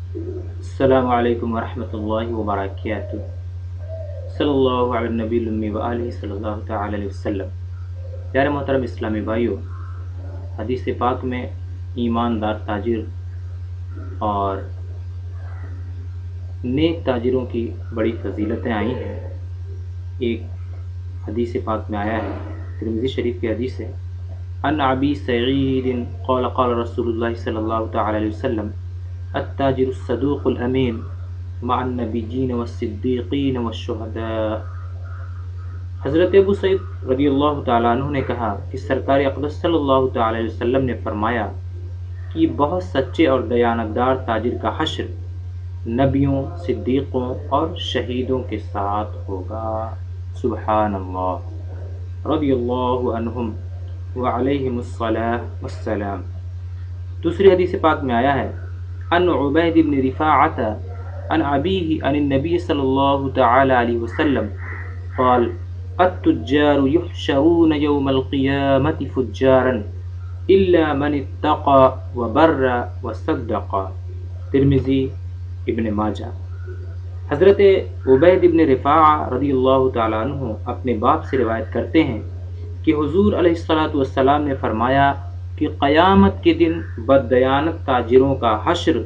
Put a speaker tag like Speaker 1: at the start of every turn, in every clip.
Speaker 1: السلام علیکم ورحمۃ اللہ وبرکاتہ۔ صلی اللہ علیہ نبی الامی و آلہ صلی اللہ تعالی علیہ وسلم۔ پیارے محترم اسلامی بھائیوں، حدیث پاک میں ایماندار تاجر اور نیک تاجروں کی بڑی فضیلتیں آئی ہیں۔ ایک حدیث پاک میں آیا ہے، ترمذی شریف کی حدیث ہے، ان ابی سعید قال قال رسول اللہ صلی اللہ تعالی علیہ وسلم التاجر الصدوق الامین مع النبیین والصدیقین والشہداء۔ حضرت ابو سعید رضی اللہ تعالیٰ عنہ نے کہا کہ سرکار اقدس صلی اللہ تعالی علیہ وسلم نے فرمایا کہ بہت سچے اور دیانتدار تاجر کا حشر نبیوں، صدیقوں اور شہیدوں کے ساتھ ہوگا۔ سبحان اللہ، رضی اللہ عنہم وعلیہم الصلاۃ والسلام۔ دوسری حدیث پاک میں آیا ہے، ان عبید بن رفاعۃ عن ابیہ عن النبی صلی اللہ تعالی علیہ وسلم قال التجار يحشرون يوم القيامة فجارا الا من اتقى وبر وصدق۔ ترمذی، ابن ماجہ۔ حضرت عبید بن رفاعہ رضی اللہ تعالیٰ عنہ اپنے باپ سے روایت کرتے ہیں کہ حضور علیہ الصلاۃ والسلام نے فرمایا کہ قیامت کے دن بددیانت تاجروں کا حشر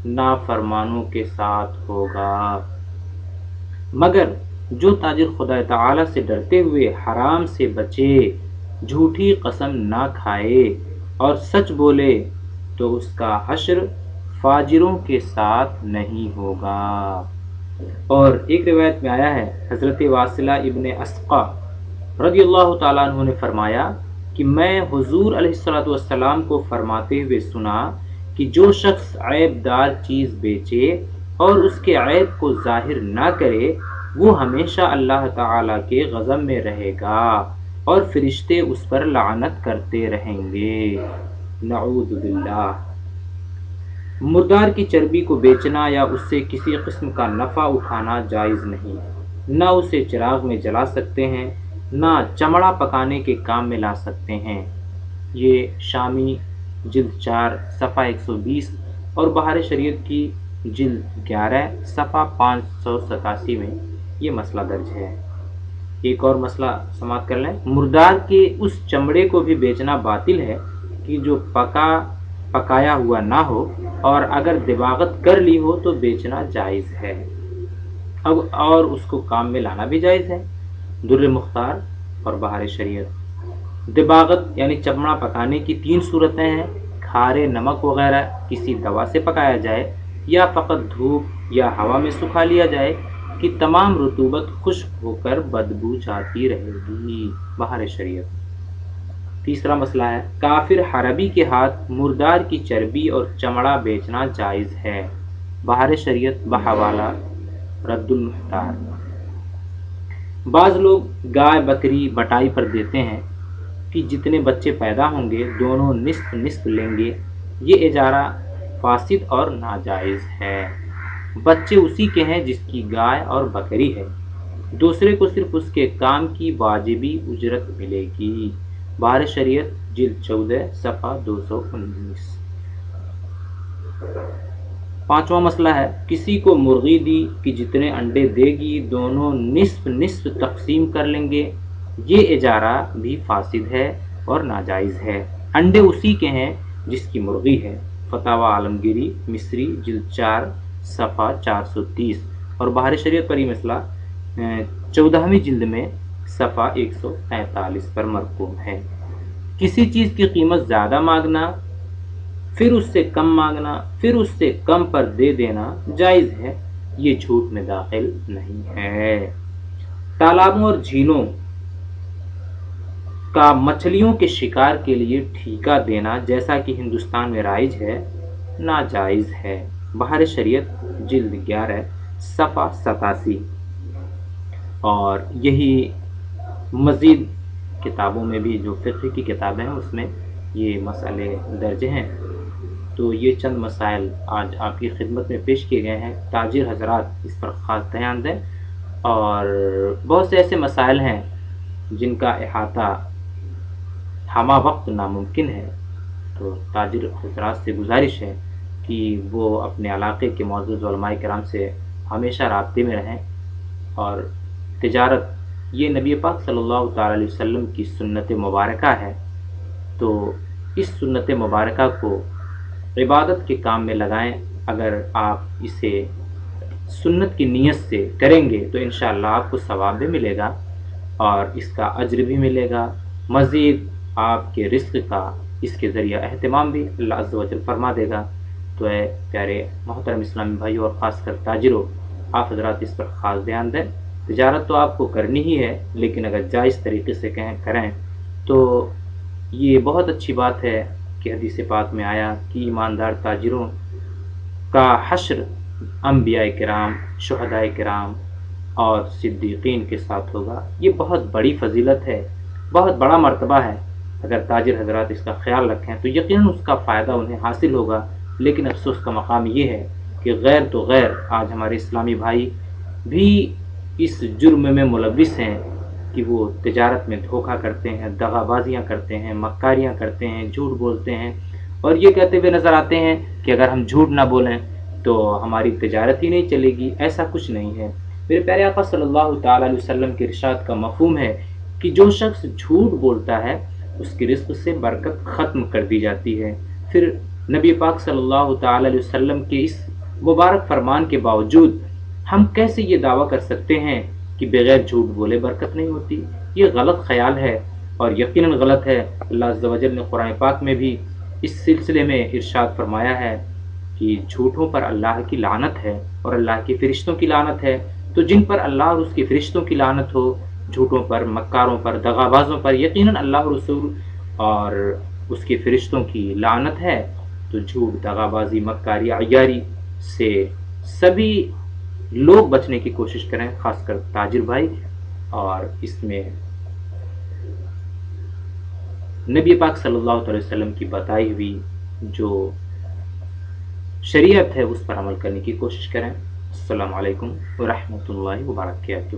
Speaker 1: نافرمانوں کے ساتھ ہوگا، مگر جو تاجر خدا تعالی سے ڈرتے ہوئے حرام سے بچے، جھوٹی قسم نہ کھائے اور سچ بولے تو اس کا حشر فاجروں کے ساتھ نہیں ہوگا۔ اور ایک روایت میں آیا ہے، حضرت واصلہ ابن اسقا رضی اللہ تعالیٰ عنہ نے فرمایا کہ میں حضور علیہ الصلاۃ والسلام کو فرماتے ہوئے سنا کہ جو شخص عیب دار چیز بیچے اور اس کے عیب کو ظاہر نہ کرے، وہ ہمیشہ اللہ تعالیٰ کے غضب میں رہے گا اور فرشتے اس پر لعنت کرتے رہیں گے، نعوذ باللہ۔ مردار کی چربی کو بیچنا یا اس سے کسی قسم کا نفع اٹھانا جائز نہیں، نہ اسے چراغ میں جلا سکتے ہیں، نہ چمڑا پکانے کے کام میں لا سکتے ہیں۔ یہ شامی جلد 4 صفحہ 120 اور بہار شریعت کی جلد 11 صفحہ 587 میں یہ مسئلہ درج ہے۔ ایک اور مسئلہ سماعت کر لیں، مردار کے اس چمڑے کو بھی بیچنا باطل ہے کہ جو پکایا ہوا نہ ہو، اور اگر دباغت کر لی ہو تو بیچنا جائز ہے، اب اور اس کو کام میں لانا بھی جائز ہے۔ در مختار اور بہار شریعت۔ دباغت یعنی چمڑا پکانے کی 3 صورتیں ہیں، کھارے نمک وغیرہ کسی دوا سے پکایا جائے، یا فقط دھوپ یا ہوا میں سکھا لیا جائے کہ تمام رطوبت خشک ہو کر بدبو جاتی رہے گی، بہار شریعت۔ تیسرا مسئلہ ہے، کافر حربی کے ہاتھ مردار کی چربی اور چمڑا بیچنا جائز ہے، بہار شریعت بحوالہ رد المختار۔ بعض لوگ گائے بکری بٹائی پر دیتے ہیں کہ جتنے بچے پیدا ہوں گے دونوں نصف نصف لیں گے، یہ اجارہ فاسد اور ناجائز ہے۔ بچے اسی کے ہیں جس کی گائے اور بکری ہے، دوسرے کو صرف اس کے کام کی واجبی اجرت ملے گی، بہار شریعت جلد 14 صفحہ 219۔ پانچواں مسئلہ ہے، کسی کو مرغی دی کہ جتنے انڈے دے گی دونوں نصف نصف تقسیم کر لیں گے، یہ اجارہ بھی فاسد ہے اور ناجائز ہے۔ انڈے اسی کے ہیں جس کی مرغی ہے، فتاوی عالمگیری مصری جلد 4 صفحہ 430 اور بہار شریعت پر یہ مسئلہ 14ویں جلد میں صفحہ 143 پر مرقوم ہے۔ کسی چیز کی قیمت زیادہ مانگنا، پھر اس سے کم مانگنا، پھر اس سے کم پر دے دینا جائز ہے، یہ جھوٹ میں داخل نہیں ہے۔ تالابوں اور جھیلوں کا مچھلیوں کے شکار کے لیے ٹھیکہ دینا جیسا کہ ہندوستان میں رائج ہے، ناجائز ہے، بہار شریعت جلد 11 صفحہ 87۔ اور یہی مزید کتابوں میں بھی جو فقہ کی کتابیں ہیں اس میں یہ مسئلے درج ہیں۔ تو یہ چند مسائل آج آپ کی خدمت میں پیش کیے گئے ہیں، تاجر حضرات اس پر خاص دھیان دیں، اور بہت سے ایسے مسائل ہیں جن کا احاطہ ہمہ وقت ناممکن ہے، تو تاجر حضرات سے گزارش ہے کہ کہ وہ اپنے علاقے کے معزز علماء کرام سے ہمیشہ رابطے میں رہیں، اور تجارت یہ نبی پاک صلی اللہ تعالیٰ علیہ وسلم کی سنت مبارکہ ہے، تو اس سنت مبارکہ کو عبادت کے کام میں لگائیں۔ اگر آپ اسے سنت کی نیت سے کریں گے تو انشاءاللہ آپ کو ثواب بھی ملے گا اور اس کا اجر بھی ملے گا، مزید آپ کے رزق کا اس کے ذریعہ اہتمام بھی اللہ عز و جل فرما دے گا۔ تو اے پیارے محترم اسلامی بھائیوں اور خاص کر تاجروں، آپ حضرات اس پر خاص دھیان دیں۔ تجارت تو آپ کو کرنی ہی ہے، لیکن اگر جائز طریقے سے کریں تو یہ بہت اچھی بات ہے کہ حدیث پاک میں آیا کہ ایماندار تاجروں کا حشر انبیاء کرام، شہداء کرام اور صدیقین کے ساتھ ہوگا۔ یہ بہت بڑی فضیلت ہے، بہت بڑا مرتبہ ہے۔ اگر تاجر حضرات اس کا خیال رکھیں تو یقیناً اس کا فائدہ انہیں حاصل ہوگا، لیکن افسوس کا مقام یہ ہے کہ غیر تو غیر آج ہمارے اسلامی بھائی بھی اس جرم میں ملوث ہیں کہ وہ تجارت میں دھوکہ کرتے ہیں، دغا بازیاں کرتے ہیں، مکاریاں کرتے ہیں، جھوٹ بولتے ہیں، اور یہ کہتے ہوئے نظر آتے ہیں کہ اگر ہم جھوٹ نہ بولیں تو ہماری تجارت ہی نہیں چلے گی۔ ایسا کچھ نہیں ہے۔ میرے پیارے آقا صلی اللہ تعالیٰ علیہ وسلم کے ارشاد کا مفہوم ہے کہ جو شخص جھوٹ بولتا ہے اس کی رزق سے برکت ختم کر دی جاتی ہے۔ پھر نبی پاک صلی اللہ تعالیٰ علیہ وسلم کے اس مبارک فرمان کے باوجود ہم کیسے یہ دعویٰ کر سکتے ہیں کہ بغیر جھوٹ بولے برکت نہیں ہوتی؟ یہ غلط خیال ہے اور یقیناً غلط ہے۔ اللہ عز و جل نے قرآن پاک میں بھی اس سلسلے میں ارشاد فرمایا ہے کہ جھوٹوں پر اللہ کی لعنت ہے اور اللہ کے فرشتوں کی لعنت ہے۔ تو جن پر اللہ اور اس کے فرشتوں کی لعنت ہو، جھوٹوں پر، مکاروں پر، دغابازوں پر یقیناً اللہ اور رسول اور اس کے فرشتوں کی لعنت ہے۔ تو جھوٹ، دغابازی، مکاری، عیاری سے سبھی لوگ بچنے کی کوشش کریں، خاص کر تاجر بھائی، اور اس میں نبی پاک صلی اللہ علیہ وسلم کی بتائی ہوئی جو شریعت ہے اس پر عمل کرنے کی کوشش کریں۔ السلام علیکم ورحمۃ اللہ وبرکاتہ۔